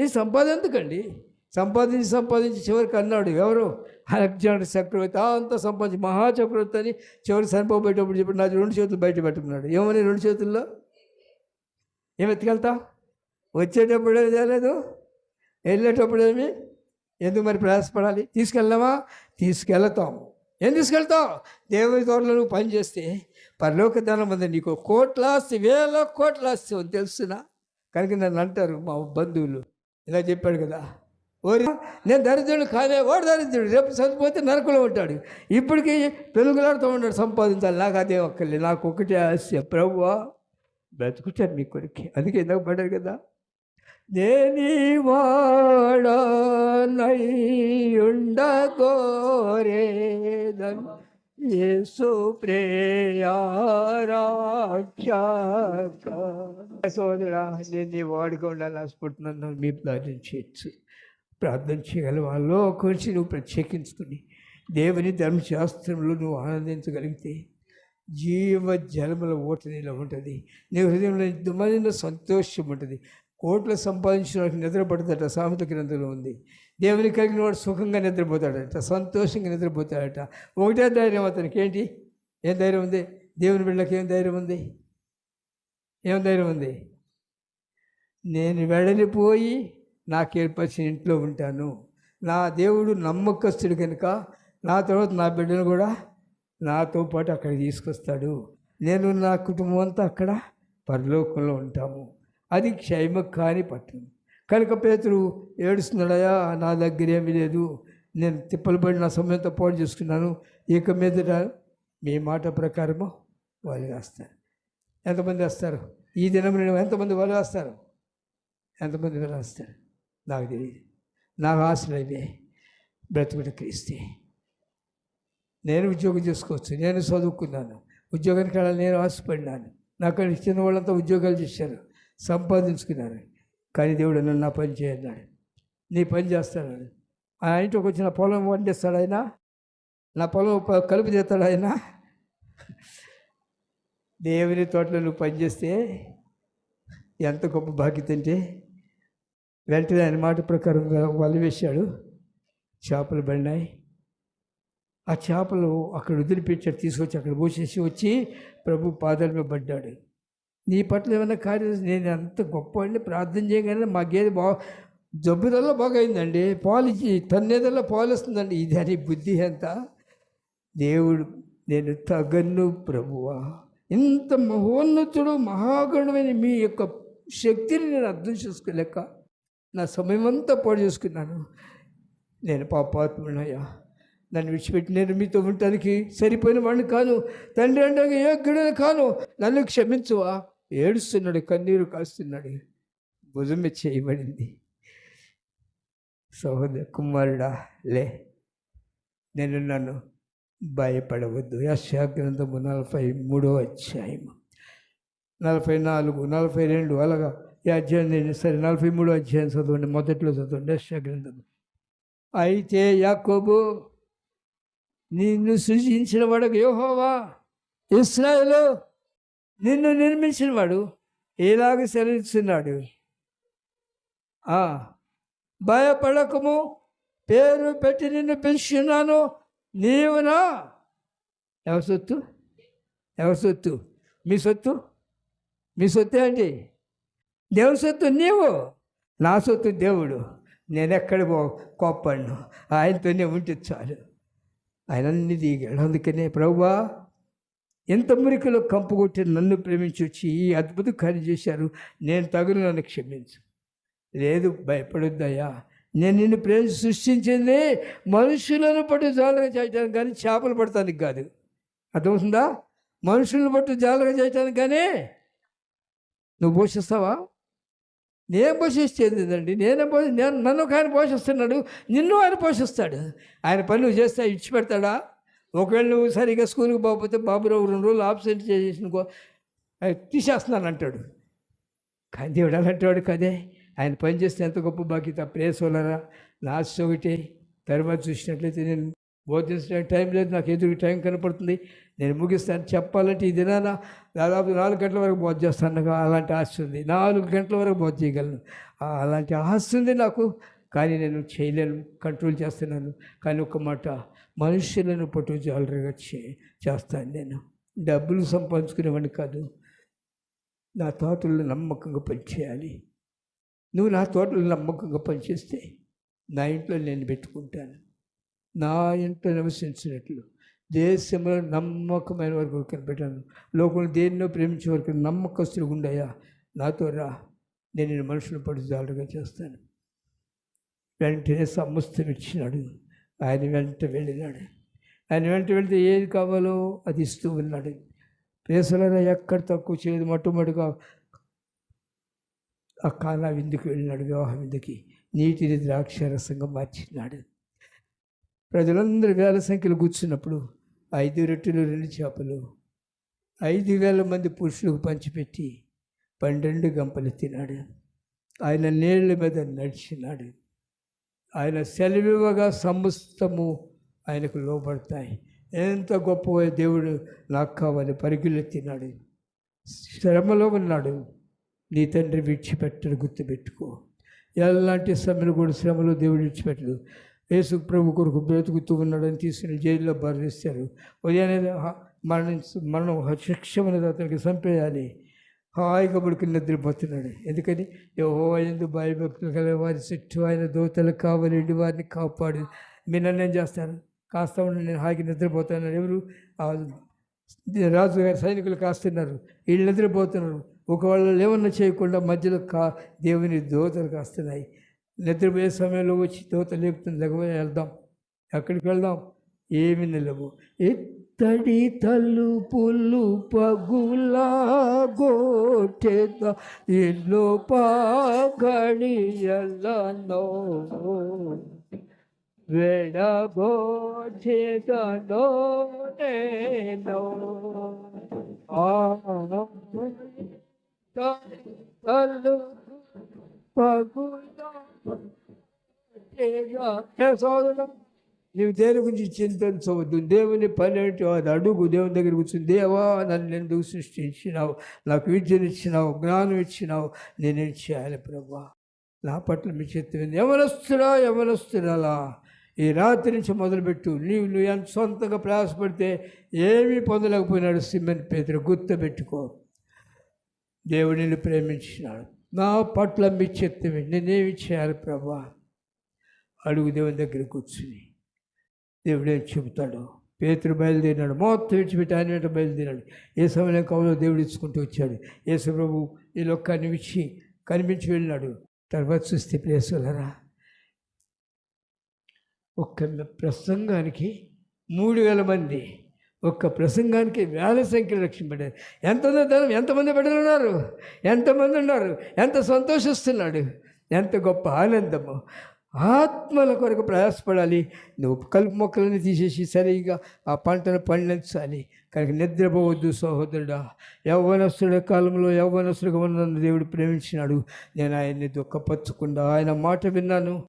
ఈ సంపాదన ఎందుకండి? సంపాదించి చివరికి అన్నాడు ఎవరు? అలెగ్జాండర్ చక్రవర్తి అంతా సంపాదించి మహాచక్రవర్తి అని చివరికి చనిపోబోయేటప్పుడు చెప్పి నాకు 2 చేతులు బయట పెట్టుకున్నాడు. ఏమని 2 చేతుల్లో ఏం ఎత్తుకెళ్తావు? వచ్చేటప్పుడు ఏమి తేలేదు, వెళ్ళేటప్పుడు ఏమి? ఎందుకు మరి ప్రయాసపడాలి? తీసుకెళ్దామా? తీసుకెళ్తాం. ఏం తీసుకెళ్తావు? దేవుని తోటలో నువ్వు పని చేస్తే పరలోక ధనం ఉంది నీకు. కోట్లాస్తి, వేల కోట్లాస్తి అని తెలుసునా? కనుక నన్ను అంటారు మా బంధువులు, ఇలా చెప్పాడు కదా, ఓరి నేను దరిద్రుడు కాదే, వాడు దరిద్రుడు, రేపు చనిపోతే నరకులో ఉంటాడు. ఇప్పటికీ పెరుగులాడుతూ ఉన్నాడు, సంపాదించాలి. నాకు అదే ఒక్కలే, నాకు ఒకటే ఆశ, ప్రభువా బ్రతుకుతాను నీ కొరికి. అందుకే ఇందాక పడ్డారు కదా, దేని వాడనయుండగోరేదన్ యేసు ప్రేయారాక్షక. సోదరా, నేను నీ వాడుగా ఉండాలని ఆశపడుతున్నాను. మీ ప్రార్థన చేయొచ్చు. ప్రార్థన చేయగల వాళ్ళు కొంచెం నువ్వు ప్రత్యేకించుకుని దేవుని ధర్మశాస్త్రంలో నువ్వు ఆనందించగలిగితే జీవ జలముల ఓట నీలో ఉంటుంది. నీ హృదయంలో దుమ్మైన సంతోషం ఉంటుంది. కోట్లు సంపాదించిన వాడికి నిద్రపడుతుందట, సామెత గ్రంథంలో ఉంది. దేవుని కలిగిన వాడు సుఖంగా నిద్రపోతాడట, సంతోషంగా నిద్రపోతాడట. ఒకటే ధైర్యం అతనికి. ఏంటి? ఏం ధైర్యం ఉంది? దేవుని బిడ్డకి ఏం ధైర్యం ఉంది? ఏం ధైర్యం ఉంది? నేను వెడలిపోయి నాకు ఏర్పరిచిన ఇంట్లో ఉంటాను. నా దేవుడు నమ్మకస్తుడు కనుక నా తర్వాత నా బిడ్డను కూడా నాతో పాటు అక్కడికి తీసుకొస్తాడు. నేను నా కుటుంబం అంతా అక్కడ పరలోకంలో ఉంటాము. అది క్షేమ కాని పట్టణం. కనుక పేతురు ఏడుస్తున్నాడయా, నా దగ్గర ఏమీ లేదు, నేను తిప్పలు పడి నా సమయంతో పాటు చేసుకున్నాను, ఇక మీదట మీ మాట ప్రకారము వాళ్ళు వేస్తారు. ఎంతమంది వేస్తారు ఈ దినం? ఎంతమంది వాళ్ళు వేస్తారు? ఎంతమంది వాళ్ళు వేస్తారు? నాకు తెలియదు. నాకు ఆశలు ఇవే, బ్రతుకుడు క్రీస్తే. నేను ఉద్యోగం చేసుకోవచ్చు, నేను చదువుకున్నాను, ఉద్యోగానికి వెళ్ళాలి, నేను ఆశపడినాను. నాకు ఇచ్చిన వాళ్ళంతా ఉద్యోగాలు చేశారు, సంపాదించుకున్నారు. కానీ దేవుడు నన్ను నా పని చేయన్నాడు. నీ పని చేస్తాడు. ఆ ఇంటికి వచ్చిన పొలం వండిస్తాడు ఆయన, నా పొలం కలుపు చేస్తాడు ఆయన. దేవుని తోటలో నువ్వు పనిచేస్తే ఎంత గొప్ప బాధ్యత అంటే, వెంటనే ఆయన మాట ప్రకారం వల వేశాడు, చేపలు పడినాయి. ఆ చేపలు అక్కడ వదిలిపెట్టాడు, తీసుకొచ్చి అక్కడ పోసేసి వచ్చి ప్రభు పాదాల మీద పడ్డాడు. నీ పట్ల ఏమైనా కార్యం, నేను అంత గొప్ప అండి, ప్రార్థన చేయగానే మా గేదె జబ్బుదల్లా బాగైందండి, పాలు ఇచ్చి తన్నేదల్లా పాలు వస్తుందండి. ఇది అని బుద్ధి ఎంత? దేవుడు, నేను తగను ప్రభువా, ఇంత మహోన్నతుడు మహాగణమైన మీ యొక్క శక్తిని నేను అర్థం చేసుకోలేక నా సమయం అంతా పాడు చేసుకున్నాను. నేను పాపాత్మునయ్యా, నన్ను విడిచిపెట్టి నేను మీతో ఉండటానికి సరిపోయిన వాడిని కాను, తండ్రి అంటే యోగ్యుడిని కాను, నన్ను క్షమించువా. ఏడుస్తున్నాడు, కన్నీరు కాస్తున్నాడు, భుజం చేయబడింది. సహోదర కుమారుడా లే, నేను నన్ను భయపడవద్దు. యెషయా గ్రంథము 43వ అధ్యాయము 44, 42 అలాగా ఈ అధ్యాయం. నేను సరే 43వ అధ్యాయం చదవండి, మొదట్లో చదవండి యెషయా గ్రంథము. అయితే యాకోబు, నిన్ను సృజించిన వాడు యెహోవా, ఇశ్రాయేలు నిన్ను నిర్మించిన వాడు ఇలాగ సెలవిస్తున్నాడు, భయపడకము, పేరు పెట్టి నిన్ను పిలుచున్నాను, నీవునా. ఎవరి సొత్తు? ఎవరి సొత్తు? మీ సొత్తు? మీ సొత్తే అండి, దేవుని సొత్తు నీవు. నా సొత్తు దేవుడు. నేను ఎక్కడ కోప్పడ్ను, ఆయనతోనే ఉంటే చాలు. ఆయన అన్ని దిగాడు. అందుకనే ప్రభువా, ఎంత మురికలో కంపు కొట్టి నన్ను ప్రేమించి వచ్చి ఈ అద్భుత కార్యం చేశారు, నేను తగును, నన్ను క్షమించు. లేదు, భయపడొద్దయ్యా, నేను నిన్ను ప్రేమించి సృష్టించింది మనుషులను పట్టు జాలగా చేయటానికి కానీ చేపలు పడటానికి కాదు. అర్థమవుతుందా? మనుషులను పట్టు జాలగా చేయటానికి కానీ. నువ్వు పోషిస్తావా? నేను పోషిస్తేది అండి, నేను నన్ను ఒక ఆయన పోషిస్తున్నాడు, నిన్ను ఆయన పోషిస్తాడు. ఆయన పని నువ్వు చేస్తే ఇచ్చిపెడతాడా? ఒకవేళ నువ్వు సరిగ్గా స్కూల్కి పోకపోతే బాబురావు 2 రోజులు ఆబ్సెంట్ చేసేసినుకో, తీసేస్తున్నాను అంటాడు. కానీ దేవుడు అలాంటివాడు కదే. ఆయన పని చేస్తే ఎంత గొప్ప బాధ్యత. ప్రేసోలరా, లాస్ట్ ఒకటి తర్వాత చూసినట్లయితే నేను బోధించడానికి టైం లేదు, నాకు ఎదురు టైం కనపడుతుంది, నేను ముగిస్తాను. చెప్పాలంటే ఈ దినాన దాదాపు 4 గంటల వరకు బోధ చేస్తాను. అలాంటి ఆశ ఉంది. 4 గంటల వరకు బోధ చేయగలను, అలాంటి ఆశ ఉంది నాకు. కానీ నేను చేయలేను, కంట్రోల్ చేస్తున్నాను. కానీ ఒక మాట, మనుషులను పట్టు జాలరుగా చేస్తాను. నేను డబ్బులు సంపాదించుకునేవాడిని కాదు. నా తోటల్లో నమ్మకంగా పనిచేయాలి. నువ్వు నా తోటలో నమ్మకంగా పనిచేస్తే నా ఇంట్లో నేను పెట్టుకుంటాను. నా ఇంట్లో నివసించినట్లు దేశంలో నమ్మకమైన వరకు కనిపెట్టాను. లోకంలో దేన్నో ప్రేమించే వరకు నమ్మకస్తులు ఉండయా, నాతో రా, నేను మనుషులను పడుదాలుగా చేస్తాను. వెంటనే సమస్తం ఇచ్చినాడు. ఆయన వెంట వెళ్ళినాడు. ఆయన వెంట వెళ్తే ఏది కావాలో అది ఇస్తూ ఉన్నాడు. ప్రేసలైనా ఎక్కడ తక్కువ చేయదు. మొట్టమొదటిగా ఆ కానా విందుకు వెళ్ళినాడు, వివాహ విందుకి. నీటిని ద్రాక్షరసంగా మార్చినాడు. ప్రజలందరూ వేల సంఖ్యలో కూర్చున్నప్పుడు 5 రొట్టెలు 2 చేపలు 5,000 మంది పురుషులకు పంచిపెట్టి 12 గంపలు తిన్నాడు. ఆయన నీళ్ళ మీద నడిచినాడు. ఆయన సెలవివ్వగా సమస్తము ఆయనకు లోబడతాయి. ఎంత గొప్ప దేవుడు నాకు కావాలి పరిగెత్తినాడు. శ్రమలో ఉన్నాడు, నీ తండ్రి విడిచిపెట్టడు, గుర్తుపెట్టుకో. ఎలాంటి సమయంలో కూడా శ్రమలో దేవుడు విడిచిపెట్టడు. యేసు ప్రభు కొరకు బ్రతుకుతూ ఉన్నాడని తీసుకుని జైల్లో బంధిస్తారు. ఉదయాన్నే మరణం శిక్షమనేది అతనికి చంపేయాలి. హాయిగా పడుకుని నిద్రపోతున్నాడు. ఎందుకని యెహోవా యందు భయభక్తులు గల వారి చుట్టూ ఆయన దూతలు కావలేండి, వారిని కాపాడు. మీరు నన్ను ఏం చేస్తాను, కాస్త ఉండి నేను హాయిగా నిద్రపోతాను. ఎవరు రాజుగారి సైనికులు కాస్తున్నారు, వీళ్ళు నిద్రపోతున్నారు. ఒకవేళ ఏమన్నా చేయకుండా మధ్యలో దేవుని దూతలు కాస్తున్నాయి. నిద్రపోయే సమయంలో వచ్చి దూత లేపుతుంది, లేకపోతే వెళ్దాం. ఎక్కడికి వెళ్దాం? ఏమి నిలవు. ఎత్తడి తలుపులు పగులా గోటెద ఇల్లు పాగడియల్లో వెడగోటెదనో నేను తలు పగులా. నీవు దేని గురించి చింతించవద్దు. దేవుని పని అంటే అది అడుగు. దేవుని దగ్గర కూర్చుని, దేవా నన్ను ఎందుకు సృష్టించినావు, నాకు విద్యనిచ్చినావు, జ్ఞానం ఇచ్చినావు, నేనేం చేయాలి ప్రభా, నా పట్ల మీ చిత్తమైంది. యవనస్తురాలా ఈ రాత్రి నుంచి మొదలుపెట్టు. నువ్వు ఎంత సొంతంగా ప్రయాసపడితే ఏమీ పొందలేకపోయినాడు సిమెన్ పేతురు. గుర్తుపెట్టుకో, దేవుడిని ప్రేమించినాడు. నా పట్ల మీ చిత్తమే, నేనేమి చేయాలి ప్రభా, అడుగు. దేవుని దగ్గర కూర్చుని దేవుడు ఏం చెబుతాడు. పేతురు బయలుదేరినాడు, మొత్తం విడిచిపెట్టి ఆయన వెంట బయలుదేరాడు. ఏ సమయం కావాలో దేవుడు ఇచ్చుకుంటూ వచ్చాడు. యేసు ప్రభు ఈ లోకాన్ని విడిచి కనిపించి వెళ్ళినాడు. తర్వాత చూస్తే ప్రేసులరా, ఒక్క ప్రసంగానికి 3,000 మంది, ఒక్క ప్రసంగానికి 1,000 సంఖ్యలో రక్షింపడ్డారు. ఎంతమంది బిడ్డలున్నారు, ఎంతమంది ఉన్నారు, ఎంత సంతోషిస్తున్నాడు, ఎంత గొప్ప ఆనందము. ఆత్మల కొరకు ప్రయాసపడాలి. నువ్వు కలుపు మొక్కలను తీసేసి సరిగా ఆ పంటను పండించాలి. కనుక నిద్రపోవద్దు సహోదరుడా. యవ్వనస్తుడి కాలంలో యవ్వనస్తుడిగా ఉన్న దేవుడు ప్రేమించినాడు. నేను ఆయన్ని దుఃఖపరచకుండా ఆయన మాట విన్నాను.